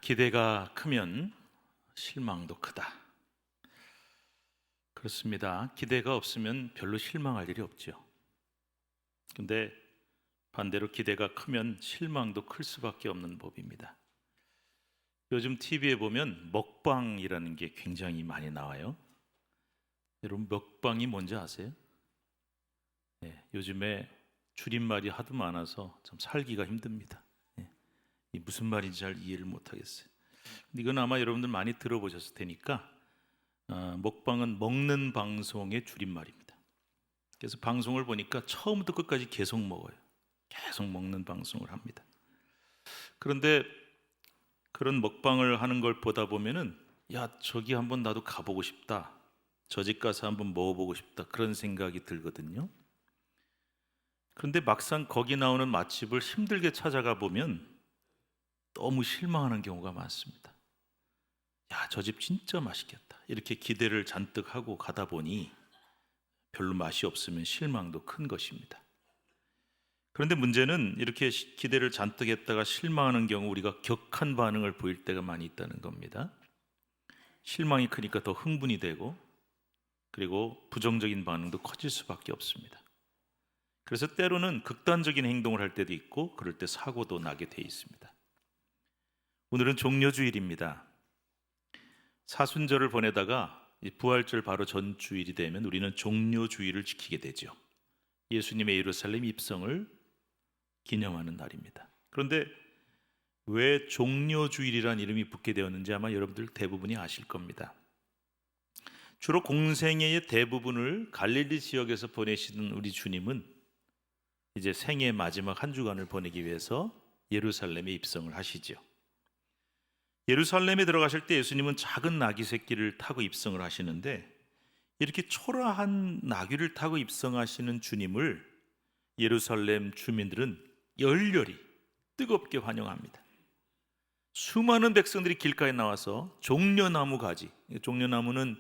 기대가 크면 실망도 크다. 그렇습니다. 기대가 없으면 별로 실망할 일이 없죠. 근데 반대로 기대가 크면 실망도 클 수밖에 없는 법입니다. 요즘 TV에 보면 먹방이라는 게 굉장히 많이 나와요. 여러분, 먹방이 뭔지 아세요? 네, 요즘에 줄임말이 하도 많아서 좀 살기가 힘듭니다. 네, 이 무슨 말인지 잘 이해를 못 하겠어요. 근데 이건 아마 여러분들 많이 들어보셨을 테니까, 먹방은 먹는 방송의 줄임말입니다. 그래서 방송을 보니까 처음부터 끝까지 계속 먹어요. 계속 먹는 방송을 합니다. 그런데 그런 먹방을 하는 걸 보다 보면은, 야, 저기 한번 나도 가보고 싶다, 저 집 가서 한번 먹어보고 싶다, 그런 생각이 들거든요. 그런데 막상 거기 나오는 맛집을 힘들게 찾아가 보면 너무 실망하는 경우가 많습니다. 야, 저 집 진짜 맛있겠다, 이렇게 기대를 잔뜩 하고 가다 보니 별로 맛이 없으면 실망도 큰 것입니다. 그런데 문제는 이렇게 기대를 잔뜩 했다가 실망하는 경우 우리가 격한 반응을 보일 때가 많이 있다는 겁니다. 실망이 크니까 더 흥분이 되고, 그리고 부정적인 반응도 커질 수밖에 없습니다. 그래서 때로는 극단적인 행동을 할 때도 있고, 그럴 때 사고도 나게 돼 있습니다. 오늘은 종려주일입니다. 사순절을 보내다가 부활절 바로 전 주일이 되면 우리는 종려주일을 지키게 되죠. 예수님의 예루살렘 입성을 기념하는 날입니다. 그런데 왜 종려주일이라는 이름이 붙게 되었는지 아마 여러분들 대부분이 아실 겁니다. 주로 공생애의 대부분을 갈릴리 지역에서 보내시는 우리 주님은 이제 생애 마지막 한 주간을 보내기 위해서 예루살렘에 입성을 하시죠. 예루살렘에 들어가실 때 예수님은 작은 나귀 새끼를 타고 입성을 하시는데, 이렇게 초라한 나귀를 타고 입성하시는 주님을 예루살렘 주민들은 열렬히 뜨겁게 환영합니다. 수많은 백성들이 길가에 나와서 종려나무 가지, 종려나무는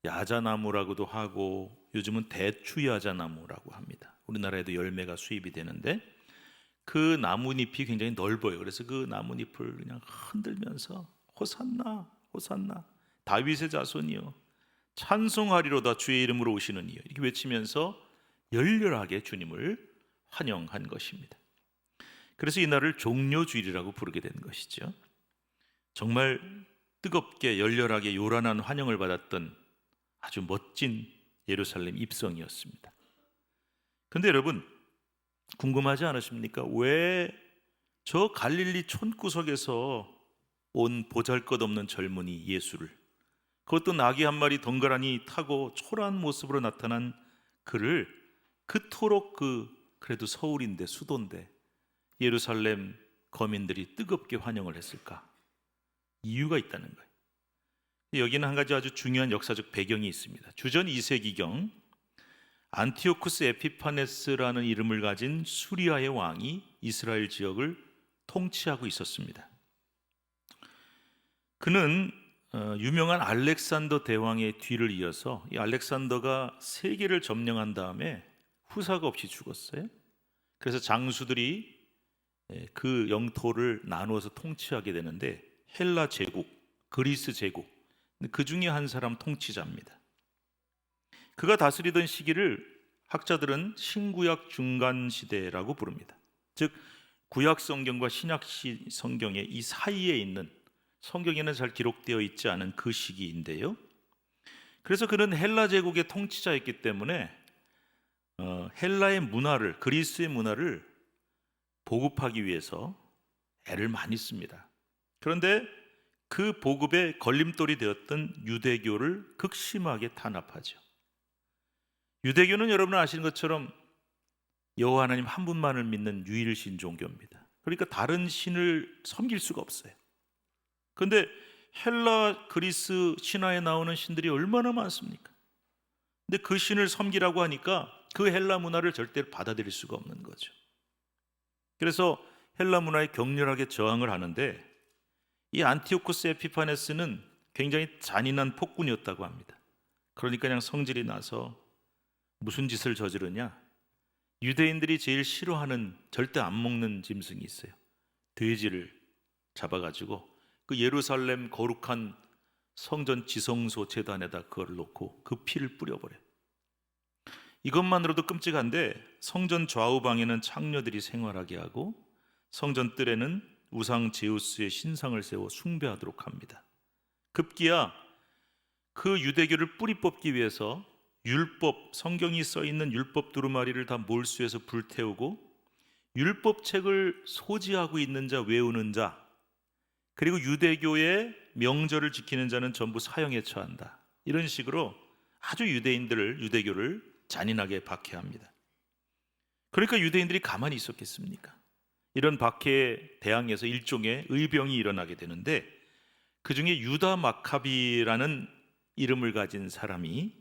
야자나무라고도 하고 요즘은 대추야자나무라고 합니다. 우리나라에도 열매가 수입이 되는데 그 나뭇잎이 굉장히 넓어요. 그래서 그 나뭇잎을 그냥 흔들면서 호산나 호산나 다윗의 자손이여 찬송하리로다 주의 이름으로 오시는 이여, 이렇게 외치면서 열렬하게 주님을 환영한 것입니다. 그래서 이 날을 종려주일이라고 부르게 된 것이죠. 정말 뜨겁게 열렬하게 요란한 환영을 받았던 아주 멋진 예루살렘 입성이었습니다. 그런데 여러분, 궁금하지 않으십니까? 왜 저 갈릴리 촌구석에서 온 보잘것없는 젊은이 예수를, 그것도 나귀 한 마리 덩그러니 타고 초라한 모습으로 나타난 그를 그토록 그래도 서울인데 수도인데 예루살렘 거민들이 뜨겁게 환영을 했을까? 이유가 있다는 거예요. 여기는 한 가지 아주 중요한 역사적 배경이 있습니다. 주전 2세기경 안티오쿠스 에피파네스라는 이름을 가진 수리아의 왕이 이스라엘 지역을 통치하고 있었습니다. 그는 유명한 알렉산더 대왕의 뒤를 이어서 이 알렉산더가 세계를 점령한 다음에 후사가 없이 죽었어요. 그래서 장수들이 그 영토를 나누어서 통치하게 되는데 헬라 제국, 그리스 제국, 그 중에 한 사람 통치자입니다. 그가 다스리던 시기를 학자들은 신구약 중간 시대라고 부릅니다. 즉 구약 성경과 신약 성경의 이 사이에 있는, 성경에는 잘 기록되어 있지 않은 그 시기인데요. 그래서 그는 헬라 제국의 통치자였기 때문에 헬라의 문화를, 그리스의 문화를 보급하기 위해서 애를 많이 씁니다. 그런데 그 보급에 걸림돌이 되었던 유대교를 극심하게 탄압하죠. 유대교는 여러분 아시는 것처럼 여호와 하나님 한 분만을 믿는 유일신 종교입니다. 그러니까 다른 신을 섬길 수가 없어요. 그런데 헬라 그리스 신화에 나오는 신들이 얼마나 많습니까? 근데 그 신을 섬기라고 하니까 그 헬라 문화를 절대로 받아들일 수가 없는 거죠. 그래서 헬라 문화에 격렬하게 저항을 하는데, 이 안티오쿠스 에피파네스는 굉장히 잔인한 폭군이었다고 합니다. 그러니까 그냥 성질이 나서 무슨 짓을 저지르냐? 유대인들이 제일 싫어하는, 절대 안 먹는 짐승이 있어요. 돼지를 잡아가지고 그 예루살렘 거룩한 성전 지성소 제단에다 그걸 놓고 그 피를 뿌려버려요. 이것만으로도 끔찍한데 성전 좌우방에는 창녀들이 생활하게 하고 성전 뜰에는 우상 제우스의 신상을 세워 숭배하도록 합니다. 급기야 그 유대교를 뿌리 뽑기 위해서 율법, 성경이 써 있는 율법 두루마리를 다 몰수해서 불태우고 율법책을 소지하고 있는 자, 외우는 자, 그리고 유대교의 명절을 지키는 자는 전부 사형에 처한다. 이런 식으로 아주 유대교를 잔인하게 박해합니다. 그러니까 유대인들이 가만히 있었겠습니까? 이런 박해에 대항해서 일종의 의병이 일어나게 되는데 그 중에 유다 마카비라는 이름을 가진 사람이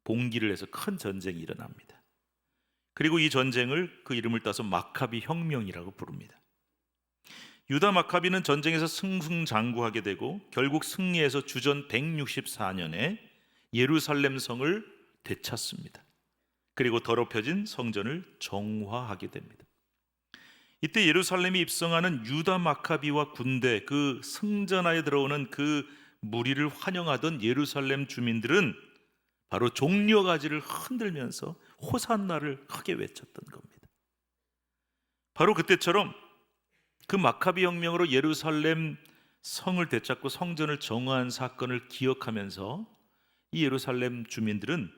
봉기를 해서 큰 전쟁이 일어납니다. 그리고 이 전쟁을 그 이름을 따서 마카비 혁명이라고 부릅니다. 유다 마카비는 전쟁에서 승승장구하게 되고 결국 승리해서 주전 164년에 예루살렘 성을 되찾습니다. 그리고 더럽혀진 성전을 정화하게 됩니다. 이때 예루살렘에 입성하는 유다 마카비와 군대, 그 승전하에 들어오는 그 무리를 환영하던 예루살렘 주민들은 바로 종려가지를 흔들면서 호산나를 크게 외쳤던 겁니다. 바로 그때처럼 그 마카비 혁명으로 예루살렘 성을 되찾고 성전을 정화한 사건을 기억하면서 이 예루살렘 주민들은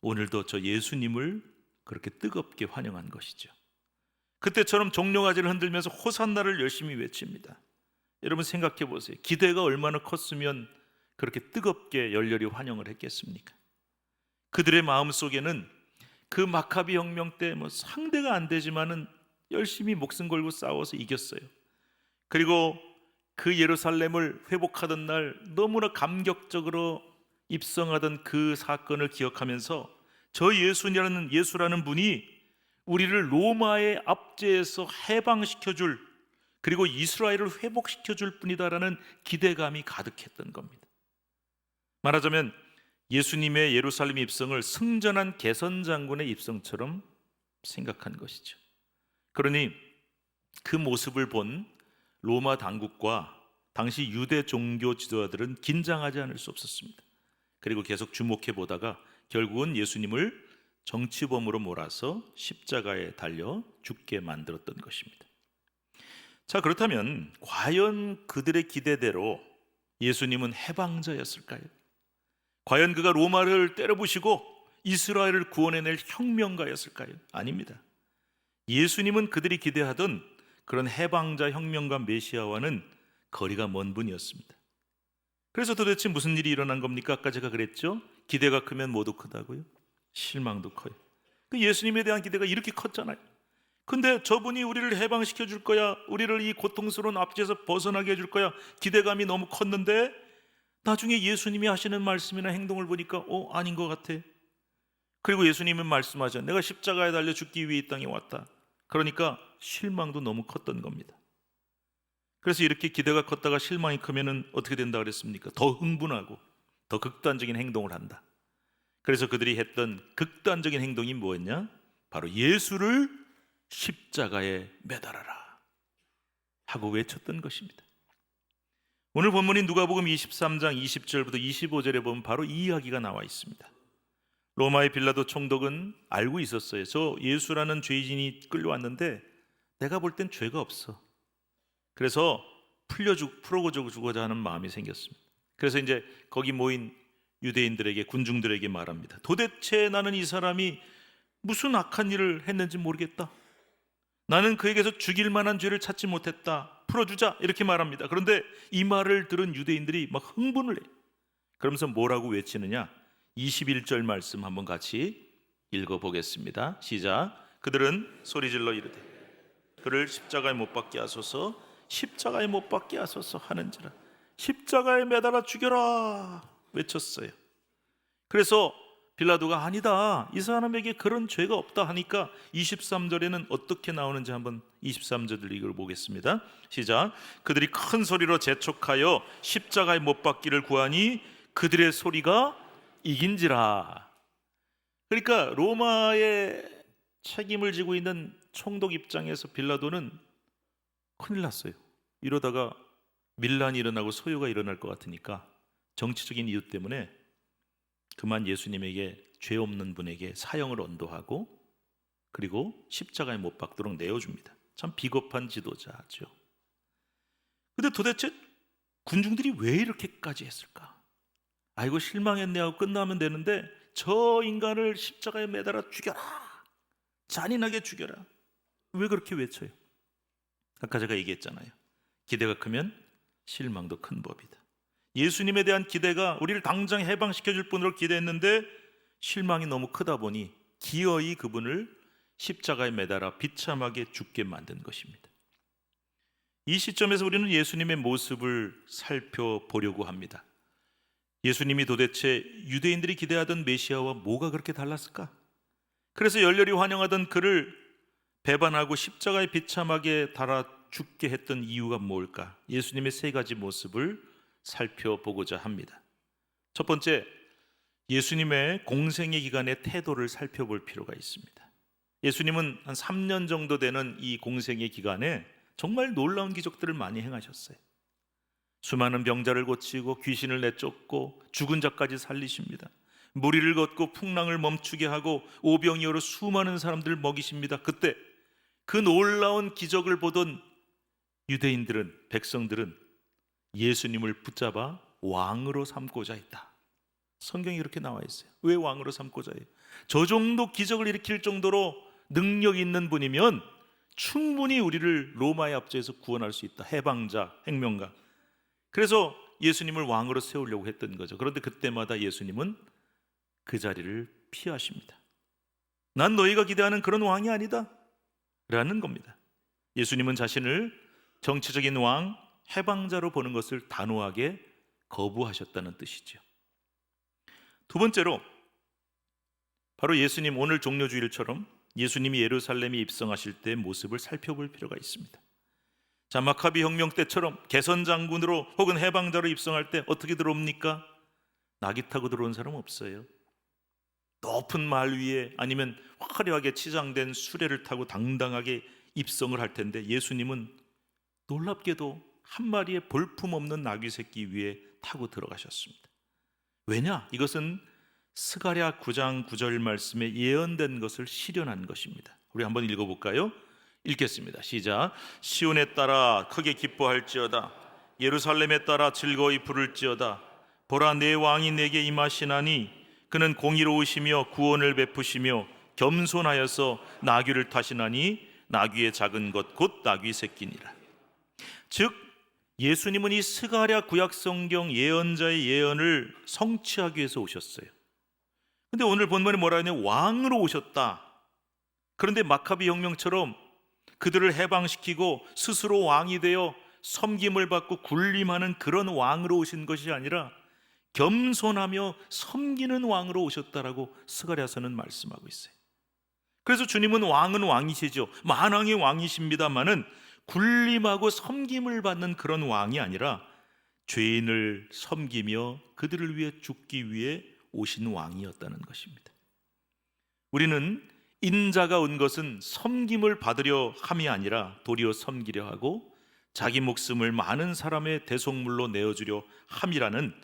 오늘도 저 예수님을 그렇게 뜨겁게 환영한 것이죠. 그때처럼 종려가지를 흔들면서 호산나를 열심히 외칩니다. 여러분 생각해 보세요. 기대가 얼마나 컸으면 그렇게 뜨겁게 열렬히 환영을 했겠습니까? 그들의 마음속에는 그 마카비 혁명 때 상대가 안 되지만은 열심히 목숨 걸고 싸워서 이겼어요. 그리고 그 예루살렘을 회복하던 날 너무나 감격적으로 입성하던 그 사건을 기억하면서 저 예수라는 분이 우리를 로마의 압제에서 해방시켜줄, 그리고 이스라엘을 회복시켜줄 뿐이다라는 기대감이 가득했던 겁니다. 말하자면 예수님의 예루살렘 입성을 승전한 개선 장군의 입성처럼 생각한 것이죠. 그러니 그 모습을 본 로마 당국과 당시 유대 종교 지도자들은 긴장하지 않을 수 없었습니다. 그리고 계속 주목해 보다가 결국은 예수님을 정치범으로 몰아서 십자가에 달려 죽게 만들었던 것입니다. 자, 그렇다면 과연 그들의 기대대로 예수님은 해방자였을까요? 과연 그가 로마를 때려부시고 이스라엘을 구원해낼 혁명가였을까요? 아닙니다. 예수님은 그들이 기대하던 그런 해방자, 혁명가, 메시아와는 거리가 먼 분이었습니다. 그래서 도대체 무슨 일이 일어난 겁니까? 아까 제가 그랬죠? 기대가 크면 모두 크다고요? 실망도 커요. 그 예수님에 대한 기대가 이렇게 컸잖아요. 근데 저분이 우리를 해방시켜 줄 거야, 우리를 이 고통스러운 압제에서 벗어나게 해줄 거야, 기대감이 너무 컸는데 나중에 예수님이 하시는 말씀이나 행동을 보니까 아닌 것 같아. 그리고 예수님은 말씀하죠. 내가 십자가에 달려 죽기 위해 이 땅에 왔다. 그러니까 실망도 너무 컸던 겁니다. 그래서 이렇게 기대가 컸다가 실망이 크면은 어떻게 된다 그랬습니까? 더 흥분하고 더 극단적인 행동을 한다. 그래서 그들이 했던 극단적인 행동이 뭐였냐? 바로 예수를 십자가에 매달아라 하고 외쳤던 것입니다. 오늘 본문인 누가복음 23장 20절부터 25절에 보면 바로 이 이야기가 나와 있습니다. 로마의 빌라도 총독은 알고 있었어요. 저 예수라는 죄인이 끌려왔는데 내가 볼 땐 죄가 없어. 그래서 풀어주고자 하는 마음이 생겼습니다. 그래서 이제 거기 모인 유대인들에게, 군중들에게 말합니다. 도대체 나는 이 사람이 무슨 악한 일을 했는지 모르겠다. 나는 그에게서 죽일 만한 죄를 찾지 못했다. 풀어주자, 이렇게 말합니다. 그런데 이 말을 들은 유대인들이 막 흥분을 해요. 그러면서 뭐라고 외치느냐? 21절 말씀 한번 같이 읽어보겠습니다. 시작. 그들은 소리질러 이르되 그를 십자가에 못 박게 하소서, 십자가에 못 박게 하소서 하는지라. 십자가에 매달아 죽여라 외쳤어요. 그래서 빌라도가 아니다, 이 사람에게 그런 죄가 없다 하니까 23절에는 어떻게 나오는지 한번 23절을 읽어보겠습니다. 시작. 그들이 큰 소리로 재촉하여 십자가에 못 박기를 구하니 그들의 소리가 이긴지라. 그러니까 로마의 책임을 지고 있는 총독 입장에서 빌라도는 큰일 났어요. 이러다가 밀란이 일어나고 소요가 일어날 것 같으니까 정치적인 이유 때문에 그만 예수님에게 죄 없는 분에게 사형을 언도하고 그리고 십자가에 못 박도록 내어줍니다. 참 비겁한 지도자죠. 근데 도대체 군중들이 왜 이렇게까지 했을까? 아이고 실망했네 하고 끝나면 되는데 저 인간을 십자가에 매달아 죽여라, 잔인하게 죽여라, 왜 그렇게 외쳐요? 아까 제가 얘기했잖아요. 기대가 크면 실망도 큰 법이다. 예수님에 대한 기대가 우리를 당장 해방시켜 줄 분으로 기대했는데 실망이 너무 크다 보니 기어이 그분을 십자가에 매달아 비참하게 죽게 만든 것입니다. 이 시점에서 우리는 예수님의 모습을 살펴보려고 합니다. 예수님이 도대체 유대인들이 기대하던 메시아와 뭐가 그렇게 달랐을까? 그래서 열렬히 환영하던 그를 배반하고 십자가에 비참하게 달아 죽게 했던 이유가 뭘까? 예수님의 세 가지 모습을 살펴보고자 합니다. 첫 번째, 예수님의 공생의 기간의 태도를 살펴볼 필요가 있습니다. 예수님은 한 3년 정도 되는 이 공생의 기간에 정말 놀라운 기적들을 많이 행하셨어요. 수많은 병자를 고치고 귀신을 내쫓고 죽은 자까지 살리십니다. 무리를 걷고 풍랑을 멈추게 하고 오병이어로 수많은 사람들을 먹이십니다. 그때 그 놀라운 기적을 보던 유대인들은, 백성들은 예수님을 붙잡아 왕으로 삼고자 했다. 성경에 이렇게 나와 있어요. 왜 왕으로 삼고자 해요? 저 정도 기적을 일으킬 정도로 능력 있는 분이면 충분히 우리를 로마의 압제에서 구원할 수 있다. 해방자, 행명가. 그래서 예수님을 왕으로 세우려고 했던 거죠. 그런데 그때마다 예수님은 그 자리를 피하십니다. 난 너희가 기대하는 그런 왕이 아니다 라는 겁니다. 예수님은 자신을 정치적인 왕, 해방자로 보는 것을 단호하게 거부하셨다는 뜻이죠. 두 번째로 바로 예수님, 오늘 종려주일처럼 예수님이 예루살렘에 입성하실 때의 모습을 살펴볼 필요가 있습니다. 자, 마카비 혁명 때처럼 개선 장군으로 혹은 해방자로 입성할 때 어떻게 들어옵니까? 나귀 타고 들어온 사람 없어요. 높은 말 위에 아니면 화려하게 치장된 수레를 타고 당당하게 입성을 할 텐데 예수님은 놀랍게도 한 마리의 볼품없는 나귀 새끼 위에 타고 들어가셨습니다. 왜냐? 이것은 스가랴 9장 9절 말씀에 예언된 것을 실현한 것입니다. 우리 한번 읽어볼까요? 읽겠습니다. 시작. 시온에 따라 크게 기뻐할지어다. 예루살렘에 따라 즐거이 부를지어다. 보라, 내 왕이 내게 임하시나니 그는 공의로우시며 구원을 베푸시며 겸손하여서 나귀를 타시나니 나귀의 작은 것 곧 나귀 새끼니라. 즉 예수님은 이 스가랴 구약성경 예언자의 예언을 성취하기 위해서 오셨어요. 근데 오늘 본문에 뭐라 하냐? 왕으로 오셨다. 그런데 마카비 혁명처럼 그들을 해방시키고 스스로 왕이 되어 섬김을 받고 군림하는 그런 왕으로 오신 것이 아니라 겸손하며 섬기는 왕으로 오셨다라고 스가랴서는 말씀하고 있어요. 그래서 주님은 왕은 왕이시죠. 만왕의 왕이십니다마는 군림하고 섬김을 받는 그런 왕이 아니라 죄인을 섬기며 그들을 위해 죽기 위해 오신 왕이었다는 것입니다. 우리는 인자가 온 것은 섬김을 받으려 함이 아니라 도리어 섬기려 하고 자기 목숨을 많은 사람의 대속물로 내어주려 함이라는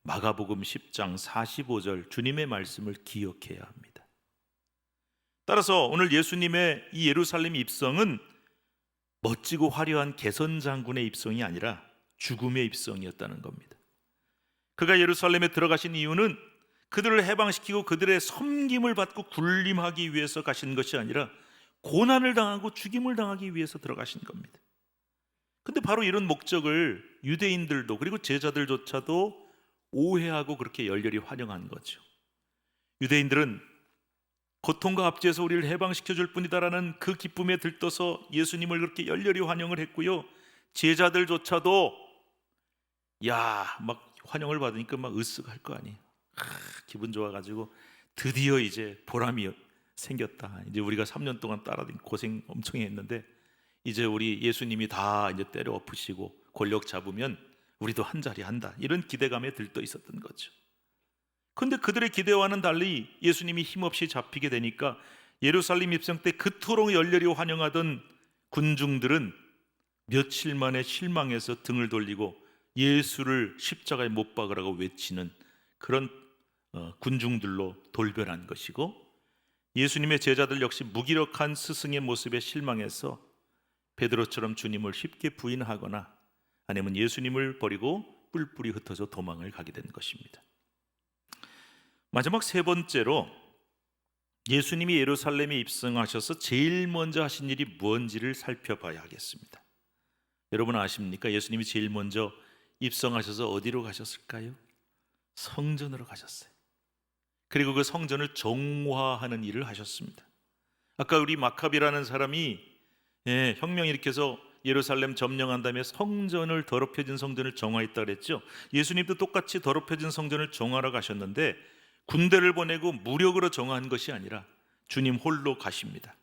마가복음 10장 45절 주님의 말씀을 기억해야 합니다. 따라서 오늘 예수님의 이 예루살렘 입성은 멋지고 화려한 개선 장군의 입성이 아니라 죽음의 입성이었다는 겁니다. 그가 예루살렘에 들어가신 이유는 그들을 해방시키고 그들의 섬김을 받고 군림하기 위해서 가신 것이 아니라 고난을 당하고 죽임을 당하기 위해서 들어가신 겁니다. 근데 바로 이런 목적을 유대인들도 그리고 제자들조차도 오해하고 그렇게 열렬히 환영한 거죠. 유대인들은 고통과 압제에서 우리를 해방시켜 줄 뿐이다라는 그 기쁨에 들떠서 예수님을 그렇게 열렬히 환영을 했고요. 제자들조차도 막 환영을 받으니까 막 으쓱할 거 아니에요. 기분 좋아가지고 드디어 이제 보람이 생겼다. 이제 우리가 3년 동안 따라다니고 고생 엄청 했는데 이제 우리 예수님이 다 이제 때려 엎으시고 권력 잡으면 우리도 한 자리 한다. 이런 기대감에 들떠 있었던 거죠. 그런데 그들의 기대와는 달리 예수님이 힘없이 잡히게 되니까 예루살렘 입성 때 그토록 열렬히 환영하던 군중들은 며칠 만에 실망해서 등을 돌리고 예수를 십자가에 못 박으라고 외치는 그런 군중들로 돌변한 것이고, 예수님의 제자들 역시 무기력한 스승의 모습에 실망해서 베드로처럼 주님을 쉽게 부인하거나 아니면 예수님을 버리고 뿔뿔이 흩어져 도망을 가게 된 것입니다. 마지막 세 번째로 예수님이 예루살렘에 입성하셔서 제일 먼저 하신 일이 뭔지를 살펴봐야 하겠습니다. 여러분 아십니까? 예수님이 제일 먼저 입성하셔서 어디로 가셨을까요? 성전으로 가셨어요. 그리고 그 성전을 정화하는 일을 하셨습니다. 아까 우리 마카비라는 사람이 혁명 일으켜서 예루살렘 점령한 다음에 성전을, 더럽혀진 성전을 정화했다 그랬죠. 예수님도 똑같이 더럽혀진 성전을 정화하러 가셨는데 군대를 보내고 무력으로 정화한 것이 아니라 주님 홀로 가십니다.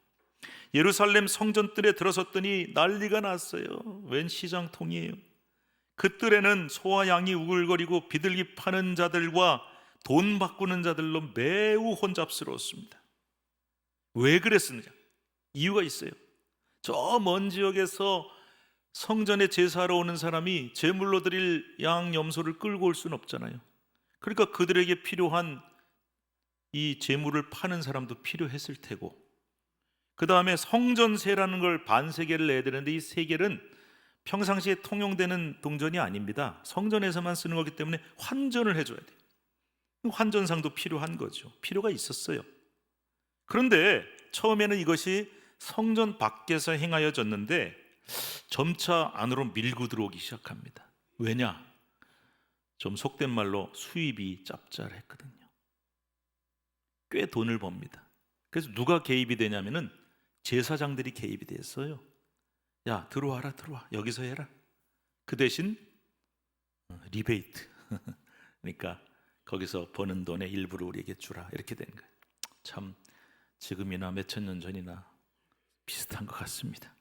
예루살렘 성전뜰에 들어섰더니 난리가 났어요. 웬 시장통이에요. 그 뜰에는 소와 양이 우글거리고 비둘기 파는 자들과 돈 바꾸는 자들로 매우 혼잡스러웠습니다. 왜 그랬느냐? 이유가 있어요. 저 먼 지역에서 성전에 제사하러 오는 사람이 제물로 드릴 양, 염소를 끌고 올 수는 없잖아요. 그러니까 그들에게 필요한 이 제물을 파는 사람도 필요했을 테고, 그 다음에 성전세라는 걸 반세겔을 내야 되는데 이 세겔은 평상시에 통용되는 동전이 아닙니다. 성전에서만 쓰는 거기 때문에 환전을 해줘야 돼요. 환전상도 필요한 거죠. 필요가 있었어요. 그런데 처음에는 이것이 성전 밖에서 행하여졌는데 점차 안으로 밀고 들어오기 시작합니다. 왜냐? 좀 속된 말로 수입이 짭짤했거든요. 꽤 돈을 법니다. 그래서 누가 개입이 되냐면은 제사장들이 개입이 됐어요. 야, 들어와라, 들어와. 여기서 해라. 그 대신 리베이트. 그러니까 거기서 버는 돈의 일부를 우리에게 주라. 이렇게 된 거예요. 참 지금이나 몇천 년 전이나 비슷한 것 같습니다.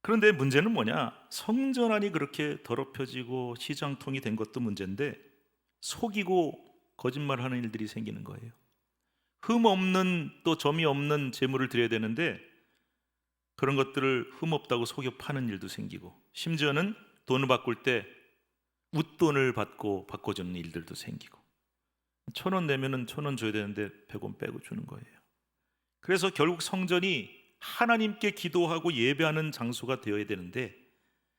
그런데 문제는 뭐냐? 성전 안이 그렇게 더럽혀지고 시장통이 된 것도 문제인데 속이고 거짓말하는 일들이 생기는 거예요. 흠 없는, 또 점이 없는 제물을 드려야 되는데 그런 것들을 흠 없다고 속여 파는 일도 생기고, 심지어는 돈을 바꿀 때 웃돈을 받고 바꿔주는 일들도 생기고, 1,000원 내면은 1,000원 줘야 되는데 100원 빼고 주는 거예요. 그래서 결국 성전이 하나님께 기도하고 예배하는 장소가 되어야 되는데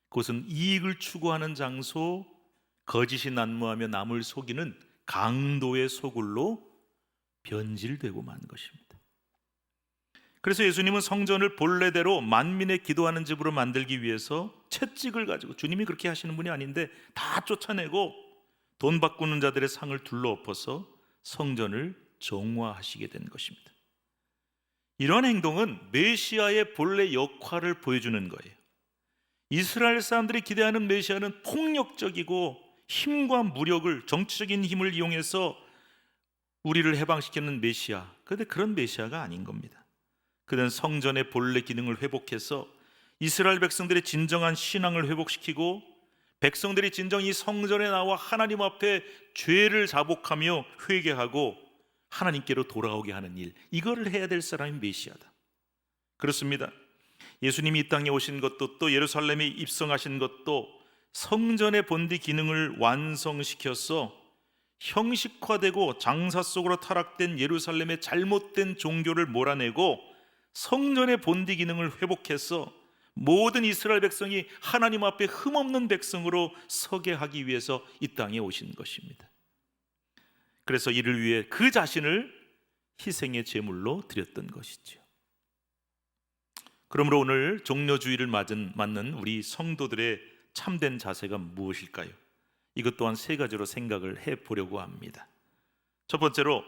그것은 이익을 추구하는 장소, 거짓이 난무하며 남을 속이는 강도의 소굴로 변질되고 만 것입니다. 그래서 예수님은 성전을 본래대로 만민의 기도하는 집으로 만들기 위해서 채찍을 가지고, 주님이 그렇게 하시는 분이 아닌데 다 쫓아내고 돈 바꾸는 자들의 상을 둘러엎어서 성전을 정화하시게 된 것입니다. 이런 행동은 메시아의 본래 역할을 보여주는 거예요. 이스라엘 사람들이 기대하는 메시아는 폭력적이고 힘과 무력을, 정치적인 힘을 이용해서 우리를 해방시키는 메시아. 그런데 그런 메시아가 아닌 겁니다. 그는 성전의 본래 기능을 회복해서 이스라엘 백성들의 진정한 신앙을 회복시키고 백성들이 진정 이 성전에 나와 하나님 앞에 죄를 자복하며 회개하고 하나님께로 돌아오게 하는 일, 이거를 해야 될 사람이 메시아다. 그렇습니다. 예수님이 이 땅에 오신 것도, 또 예루살렘에 입성하신 것도 성전의 본디 기능을 완성시켜서 형식화되고 장사 속으로 타락된 예루살렘의 잘못된 종교를 몰아내고 성전의 본디 기능을 회복해서 모든 이스라엘 백성이 하나님 앞에 흠없는 백성으로 서게 하기 위해서 이 땅에 오신 것입니다. 그래서 이를 위해 그 자신을 희생의 제물로 드렸던 것이죠. 그러므로 오늘 종려주의를 맞는 우리 성도들의 참된 자세가 무엇일까요? 이것 또한 세 가지로 생각을 해보려고 합니다. 첫 번째로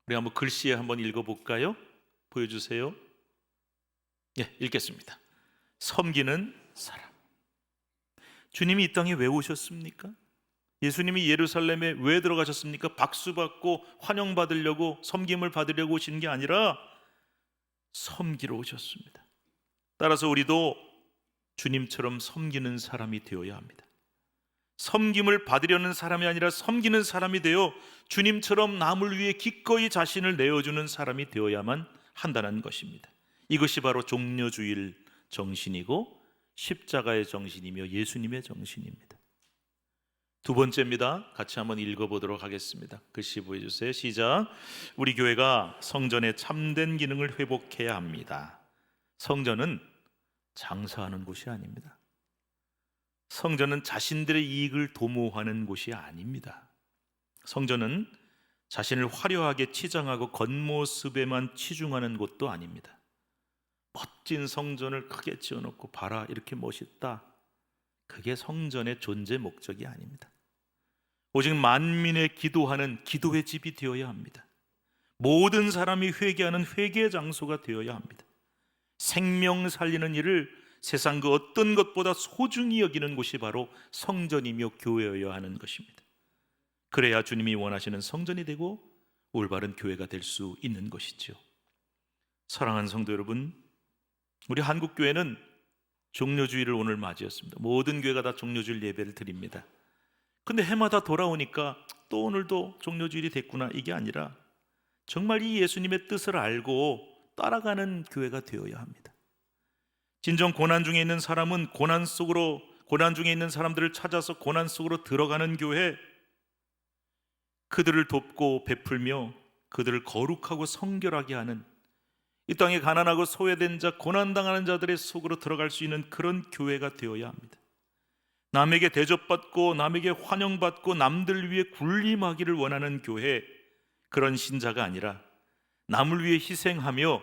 우리 한번 글씨에 한번 읽어볼까요? 보여주세요. 읽겠습니다. 섬기는 사람. 주님이 이 땅에 왜 오셨습니까? 예수님이 예루살렘에 왜 들어가셨습니까? 박수받고 환영받으려고, 섬김을 받으려고 오신 게 아니라 섬기러 오셨습니다. 따라서 우리도 주님처럼 섬기는 사람이 되어야 합니다. 섬김을 받으려는 사람이 아니라 섬기는 사람이 되어 주님처럼 남을 위해 기꺼이 자신을 내어주는 사람이 되어야만 한다는 것입니다. 이것이 바로 종려주일 정신이고 십자가의 정신이며 예수님의 정신입니다. 두 번째입니다. 같이 한번 읽어보도록 하겠습니다. 글씨 보여주세요. 시작. 우리 교회가 성전의 참된 기능을 회복해야 합니다. 성전은 장사하는 곳이 아닙니다. 성전은 자신들의 이익을 도모하는 곳이 아닙니다. 성전은 자신을 화려하게 치장하고 겉모습에만 치중하는 곳도 아닙니다. 멋진 성전을 크게 지어놓고 봐라 이렇게 멋있다, 그게 성전의 존재 목적이 아닙니다. 오직 만민의 기도하는 기도의 집이 되어야 합니다. 모든 사람이 회개하는 회개의 장소가 되어야 합니다. 생명 살리는 일을 세상 그 어떤 것보다 소중히 여기는 곳이 바로 성전이며 교회여야 하는 것입니다. 그래야 주님이 원하시는 성전이 되고 올바른 교회가 될 수 있는 것이죠. 사랑하는 성도 여러분, 우리 한국교회는 종료주일을 오늘 맞이했습니다. 모든 교회가 다 종료주일 예배를 드립니다. 근데 해마다 돌아오니까 또 오늘도 종료주일이 됐구나, 이게 아니라 정말 이 예수님의 뜻을 알고 따라가는 교회가 되어야 합니다. 진정 고난 중에 있는 사람은 고난 중에 있는 사람들을 찾아서 고난 속으로 들어가는 교회, 그들을 돕고 베풀며 그들을 거룩하고 성결하게 하는, 이 땅에 가난하고 소외된 자, 고난당하는 자들의 속으로 들어갈 수 있는 그런 교회가 되어야 합니다. 남에게 대접받고 남에게 환영받고 남들 위해 군림하기를 원하는 교회, 그런 신자가 아니라 남을 위해 희생하며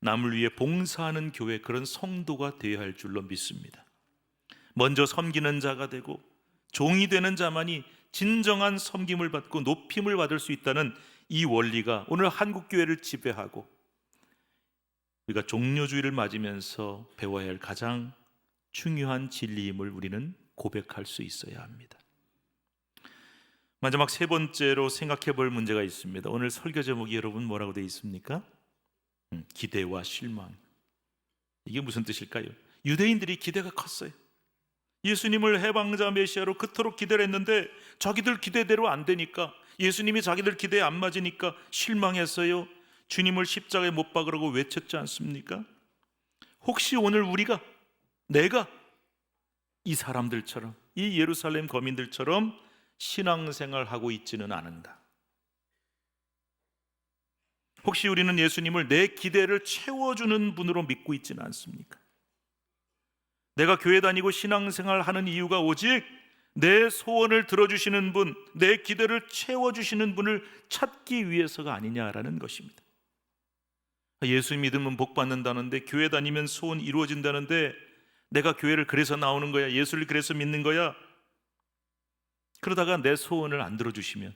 남을 위해 봉사하는 교회, 그런 성도가 되어야 할 줄로 믿습니다. 먼저 섬기는 자가 되고 종이 되는 자만이 진정한 섬김을 받고 높임을 받을 수 있다는 이 원리가 오늘 한국교회를 지배하고 우리가 종료주의를 맞으면서 배워야 할 가장 중요한 진리임을 우리는 고백할 수 있어야 합니다. 마지막 세 번째로 생각해 볼 문제가 있습니다. 오늘 설교 제목이 여러분 뭐라고 되어 있습니까? 기대와 실망. 이게 무슨 뜻일까요? 유대인들이 기대가 컸어요. 예수님을 해방자 메시아로 그토록 기대를 했는데 자기들 기대대로 안 되니까, 예수님이 자기들 기대에 안 맞으니까 실망했어요. 주님을 십자가에 못 박으라고 외쳤지 않습니까? 혹시 오늘 내가 이 사람들처럼, 이 예루살렘 거민들처럼 신앙생활하고 있지는 않은가? 혹시 우리는 예수님을 내 기대를 채워주는 분으로 믿고 있지는 않습니까? 내가 교회 다니고 신앙생활하는 이유가 오직 내 소원을 들어주시는 분, 내 기대를 채워주시는 분을 찾기 위해서가 아니냐라는 것입니다. 예수 믿으면 복 받는다는데, 교회 다니면 소원 이루어진다는데, 내가 교회를 그래서 나오는 거야, 예수를 그래서 믿는 거야, 그러다가 내 소원을 안 들어주시면,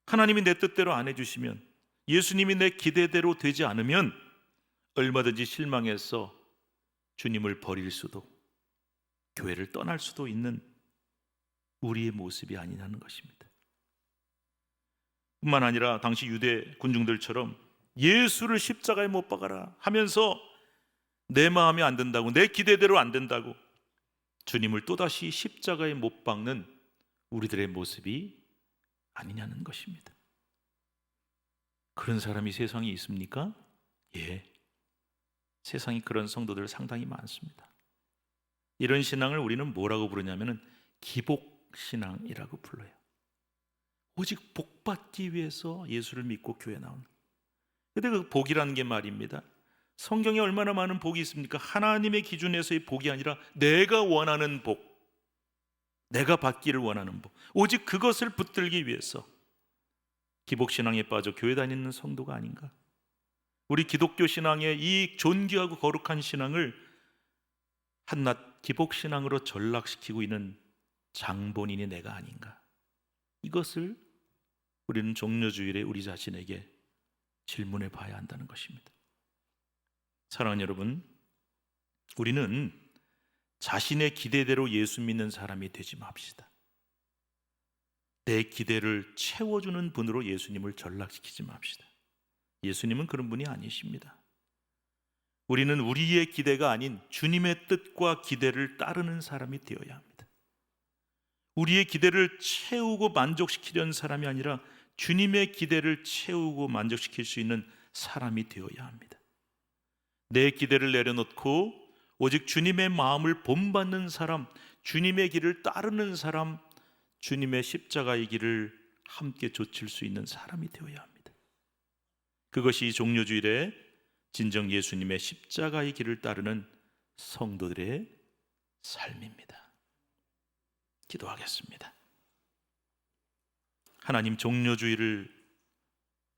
하나님이 내 뜻대로 안 해주시면, 예수님이 내 기대대로 되지 않으면 얼마든지 실망해서 주님을 버릴 수도, 교회를 떠날 수도 있는 우리의 모습이 아니냐는 것입니다. 뿐만 아니라 당시 유대 군중들처럼 예수를 십자가에 못 박아라 하면서 내 마음에 안 든다고, 내 기대대로 안 된다고 주님을 또다시 십자가에 못 박는 우리들의 모습이 아니냐는 것입니다. 그런 사람이 세상에 있습니까? 예, 세상에 그런 성도들 상당히 많습니다. 이런 신앙을 우리는 뭐라고 부르냐면 기복신앙이라고 불러요. 오직 복받기 위해서 예수를 믿고 교회 나오는. 근데 그 복이라는 게 말입니다, 성경에 얼마나 많은 복이 있습니까? 하나님의 기준에서의 복이 아니라 내가 원하는 복, 내가 받기를 원하는 복, 오직 그것을 붙들기 위해서 기복신앙에 빠져 교회 다니는 성도가 아닌가? 우리 기독교 신앙의 이 존귀하고 거룩한 신앙을 한낱 기복신앙으로 전락시키고 있는 장본인이 내가 아닌가? 이것을 우리는 종료주일에 우리 자신에게 질문해 봐야 한다는 것입니다. 사랑하는 여러분, 우리는 자신의 기대대로 예수 믿는 사람이 되지 맙시다. 내 기대를 채워주는 분으로 예수님을 전락시키지 맙시다. 예수님은 그런 분이 아니십니다. 우리는 우리의 기대가 아닌 주님의 뜻과 기대를 따르는 사람이 되어야 합니다. 우리의 기대를 채우고 만족시키려는 사람이 아니라 주님의 기대를 채우고 만족시킬 수 있는 사람이 되어야 합니다. 내 기대를 내려놓고 오직 주님의 마음을 본받는 사람, 주님의 길을 따르는 사람, 주님의 십자가의 길을 함께 좇을 수 있는 사람이 되어야 합니다. 그것이 종료주일에 진정 예수님의 십자가의 길을 따르는 성도들의 삶입니다. 기도하겠습니다. 하나님, 종료주일을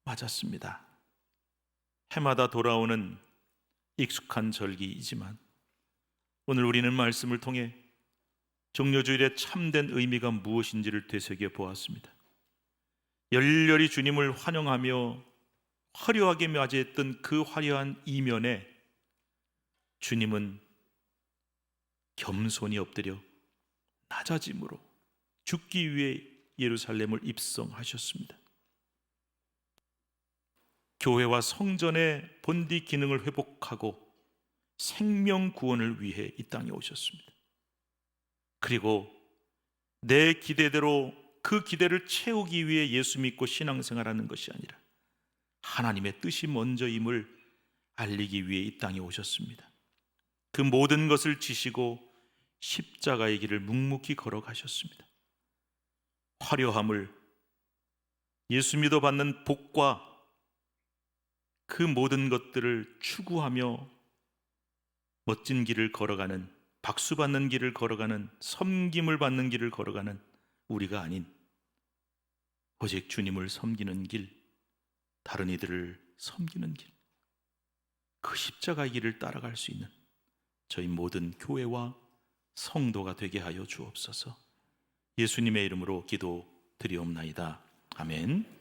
맞았습니다. 해마다 돌아오는 익숙한 절기이지만 오늘 우리는 말씀을 통해 종료주일의 참된 의미가 무엇인지를 되새겨 보았습니다. 열렬히 주님을 환영하며 화려하게 맞이했던 그 화려한 이면에 주님은 겸손히 엎드려 낮아짐으로 죽기 위해 예루살렘을 입성하셨습니다. 교회와 성전의 본디 기능을 회복하고 생명 구원을 위해 이 땅에 오셨습니다. 그리고 내 기대대로 그 기대를 채우기 위해 예수 믿고 신앙생활하는 것이 아니라 하나님의 뜻이 먼저임을 알리기 위해 이 땅에 오셨습니다. 그 모든 것을 지시고 십자가의 길을 묵묵히 걸어가셨습니다. 화려함을, 예수 믿어 받는 복과 그 모든 것들을 추구하며 멋진 길을 걸어가는, 박수 받는 길을 걸어가는, 섬김을 받는 길을 걸어가는 우리가 아닌 오직 주님을 섬기는 길, 다른 이들을 섬기는 길, 그 십자가의 길을 따라갈 수 있는 저희 모든 교회와 성도가 되게 하여 주옵소서. 예수님의 이름으로 기도드리옵나이다. 아멘.